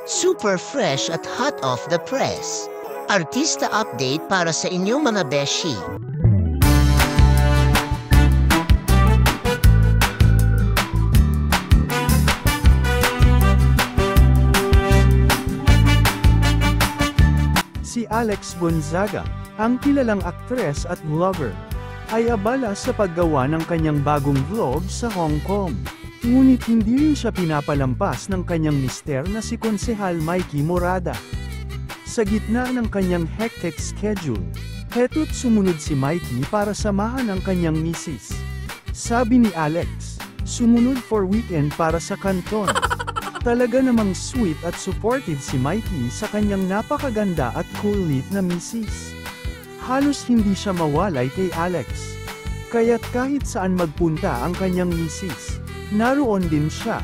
Super fresh at hot off the press. Artista update para sa inyong mga beshi. Si Alex Gonzaga, ang kilalang aktres at vlogger, ay abala sa paggawa ng kanyang bagong vlog sa Hong Kong. Ngunit hindi rin siya pinapalampas ng kanyang mister na si Konsehal Mikey Morada. Sa gitna ng kanyang hectic schedule, heto't sumunod si Mikey para samahan ang kanyang misis. Sabi ni Alex, sumunod for weekend para sa Canton. Talaga namang sweet at supportive si Mikey sa kanyang napakaganda at cool-lit na misis. Halos hindi siya mawalay kay Alex. Kaya't kahit saan magpunta ang kanyang misis, naroon din siya.